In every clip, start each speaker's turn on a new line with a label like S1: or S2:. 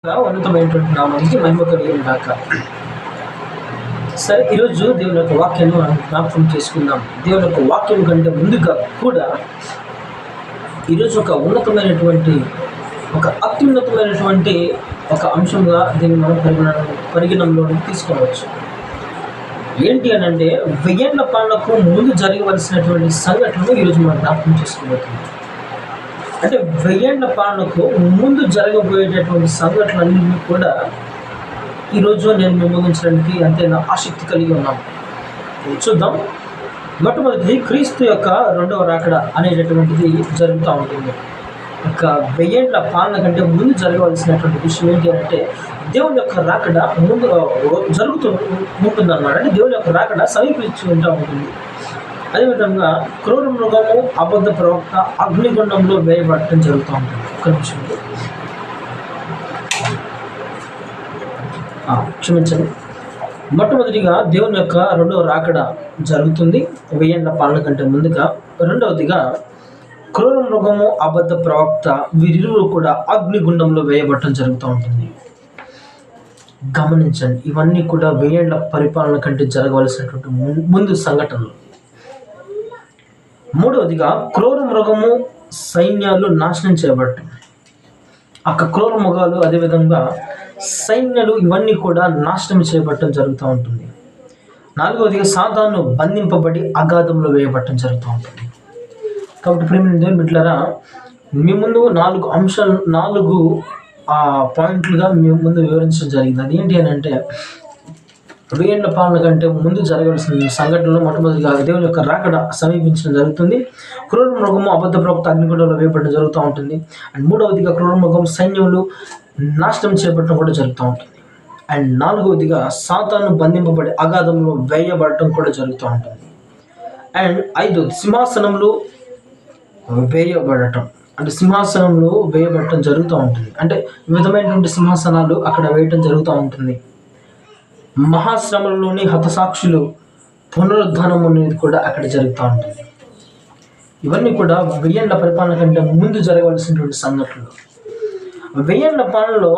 S1: ఉన్నతమైనటువంటి నామానికి మహిమ కలిగిన గాక. సరే, ఈరోజు దేవుని యొక్క వాక్యాన్ని మనం జ్ఞాపకం చేసుకుందాం. దేవుని యొక్క వాక్యం కంటే ముందుగా కూడా ఈరోజు ఒక అత్యున్నతమైనటువంటి ఒక అంశంగా దీన్ని మనం పరిగణనలోకి తీసుకోవచ్చు. ఏంటి అని అంటే, 1000 ఏళ్ల పాలనకు ముందు జరగవలసినటువంటి సంఘటనలు ఈరోజు మనం జ్ఞాపకం చేసుకోబోతున్నాం. అంటే 1000 ఏళ్ల పాలనకు ముందు జరగబోయేటటువంటి సంఘటనలన్నీ కూడా ఈరోజు నేను విమోచించడానికి ఎంతైనా ఆసక్తి కలిగి ఉన్నాను. చూద్దాం. మొట్టమొదటిది క్రీస్తు యొక్క రెండవ రాకడ అనేటటువంటిది జరుగుతూ ఉంటుంది. ఒక 1000 ఏళ్ల పాలన కంటే ముందు జరగవలసినటువంటి విషయం ఏంటి అంటే, దేవుని యొక్క రాకడ ముందు జరుగుతూ ఉంటుందన్నమాట. అంటే దేవుని యొక్క రాకడ సమీపించి ఉంటా ఉంటుంది. అదేవిధంగా క్రూర మృగము, అబద్ధ ప్రవక్త అగ్నిగుండంలో వేయబడటం జరుగుతూ ఉంటుంది. ఒక్క నిమిషం, క్షమించండి. మొట్టమొదటిగా దేవుని యొక్క రెండవ రాకడ జరుగుతుంది 1000 ఏళ్ల పాలన కంటే ముందుగా. రెండవదిగా క్రూర మృగము, అబద్ధ ప్రవక్త వీరిరువురు కూడా అగ్నిగుండంలో వేయబడటం జరుగుతూ ఉంటుంది. గమనించండి, ఇవన్నీ కూడా 1000 ఏళ్ల పరిపాలన కంటే జరగవలసినటువంటి ముందు సంఘటనలు. మూడవదిగా క్రూర మృగము సైన్యాలు నాశనం చేయబడటం. క్రూర మృగాలు, అదేవిధంగా సైన్యాలు ఇవన్నీ కూడా నాశనం చేయబడటం జరుగుతూ ఉంటుంది. నాలుగవదిగా సాతాను బంధింపబడి అగాధంలో వేయబడటం జరుగుతూ ఉంటుంది. కాబట్టి ప్రియమైన దేవుని బిడ్డలారా, మీ ముందు 4 పాయింట్లుగా మీ ముందు వివరించడం జరిగింది. అది ఏంటి అని అంటే, 1000 ఏళ్ల పాలన కంటే ముందు జరగాల్సిన సంఘటనలో మొట్టమొదటిగా దేవుని యొక్క రాకడ సమీపించడం జరుగుతుంది. క్రూర మృగము, అబద్ధ ప్రవక్త అగ్నిగుండంలో వేయబడడం జరుగుతూ ఉంటుంది. అండ్ మూడవదిగా క్రూర మృగం సైన్యములు నాశనం చేయబడటం కూడా జరుగుతూ ఉంటుంది. అండ్ నాలుగవదిగా సాతాను బంధింపబడి అగాధంలో వేయబడటం కూడా జరుగుతూ ఉంటుంది. అండ్ 5 సింహాసనములు వేయబడటం. అంటే సింహాసనంలో వేయబడటం జరుగుతూ ఉంటుంది. అంటే వివిధమైనటువంటి సింహాసనాలు అక్కడ వేయటం జరుగుతూ ఉంటుంది. మహాశ్రమలలోని హతసాక్షులు పునరుద్ధానం అనేది కూడా అక్కడ జరుగుతూ ఉంటుంది. ఇవన్నీ కూడా 1000 ఏళ్ల పరిపాలన కంటే ముందు జరగవలసినటువంటి సంఘటనలు. 1000 ఏళ్ల పాలనలో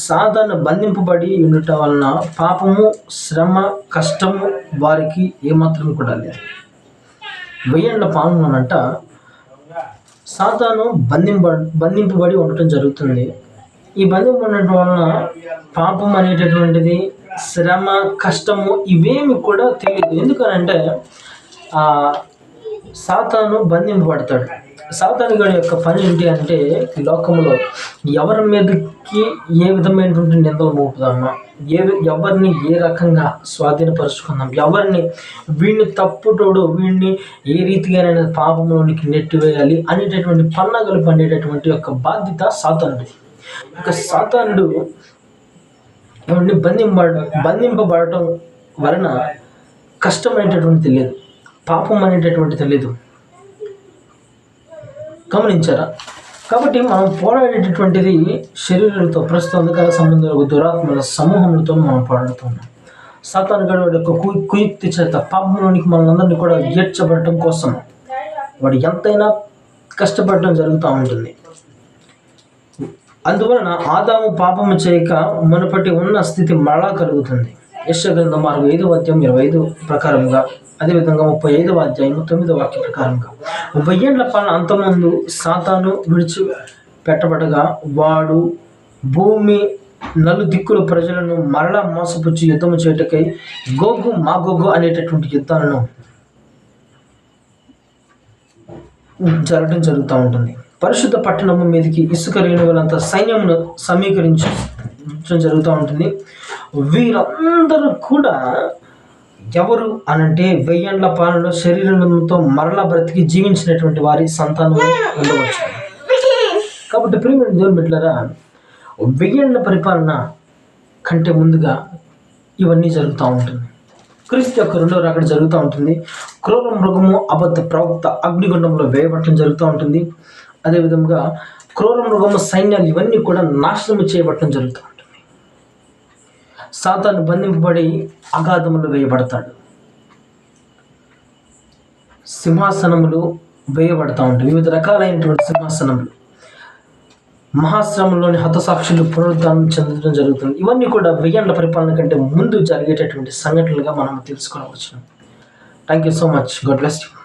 S1: సాధారణ బంధింపబడి ఉండటం వలన పాపము, శ్రమ, కష్టము వారికి ఏమాత్రం కూడా లేదు. 1000 ఏళ్ల పాలననంట సాతాను బంధింపబడి ఉండటం జరుగుతుంది. ఈ బంధింపు ఉండటం వలన పాపం అనేటటువంటిది, శ్రమ, కష్టము ఇవేమి కూడా తెలియదు. ఎందుకనంటే సాతాను బంధింపబడతాడు. సాతాను గడి యొక్క పని ఏంటి అంటే, ఈ లోకంలో ఎవరి మీదకి ఏ విధమైనటువంటి నిందలు మోపుదామా, ఎవరిని ఏ రకంగా స్వాధీనపరుచుకుందాం, వీడిని తప్పుటోడు, వీడిని ఏ రీతిగానైనా పాపంలోనికి నెట్టివేయాలి అనేటటువంటి పన్నాగలు పండేటటువంటి యొక్క బాధ్యత సాతానుడి. సాతానుడు ఎవరిని బంధింపబడటం వలన కష్టం అనేటటువంటి తెలియదు, పాపం అనేటటువంటి తెలియదు. గమనించారా? కాబట్టి మనం పోరాడేటటువంటిది శరీరాలతో, ప్రస్తుత అంధకార సంబంధాలకు, దురాత్మల సమూహములతో మనం పోరాడుతున్నాం. సాతాను గడి యొక్క కుయుక్తి చేత పాపంలోనికి మనందరినీ కూడా ఏడ్చబడటం కోసం వాడు ఎంతైనా కష్టపడటం జరుగుతూ ఉంటుంది. అందువలన ఆదాము పాపము చేయక మునుపటి ఉన్న స్థితి మరలా కలుగుతుంది. యెషయా గ్రంథం 5వ అధ్యాయం 25 ప్రకారంగా, అదేవిధంగా 35వ అధ్యాయం 9వ వాక్యం ప్రకారంగా 1000 ఏళ్ల పాలన అంతమందు సాతాను విడిచిపెట్టబడగా వాడు భూమి నలుదిక్కుల ప్రజలను మరలా మోసపుచ్చి యుద్ధము చేయటకై గోగు మాగోగు అనేటటువంటి యుద్ధాలను జరగడం జరుగుతూ ఉంటుంది. పరిశుద్ధ పట్టణము మీదకి ఇసుక రేణువులంతా సైన్యమును సమీకరించడం జరుగుతూ ఉంటుంది. వీరందరూ కూడా ఎవరు అనంటే 1000 ఏళ్ల పాలనలో శరీరంతో మరలా బ్రతికి జీవించినటువంటి వారి సంతానం ఉండవచ్చు. కాబట్టి ప్రియమైన దేవుని బిడ్డలారా, 1000 ఏళ్ల పరిపాలన కంటే ముందుగా ఇవన్నీ జరుగుతూ ఉంటుంది. క్రీస్తు యొక్క రెండవ రాకడ జరుగుతూ ఉంటుంది. క్రూర మృగము, అబద్ధ ప్రవక్త అగ్నిగుండంలో వేయబడటం జరుగుతూ ఉంటుంది. అదేవిధంగా క్రూర మృగము సైన్యాలు ఇవన్నీ కూడా నాశనం చేయబడటం జరుగుతూ ఉంటుంది. సాతాను బంధింపబడి అగాధములు వేయబడతాడు. సింహాసనములు వేయబడతా ఉంటాయి, వివిధ రకాలైనటువంటి సింహాసనములు. మహాశ్రమంలోని హతసాక్షులు పునరుద్ధానం చెందడం జరుగుతుంది. ఇవన్నీ కూడా వెయ్యేండ్ల పరిపాలన కంటే ముందు జరిగేటటువంటి సంఘటనలుగా మనం తెలుసుకోవచ్చు. Thank you so much. God bless you.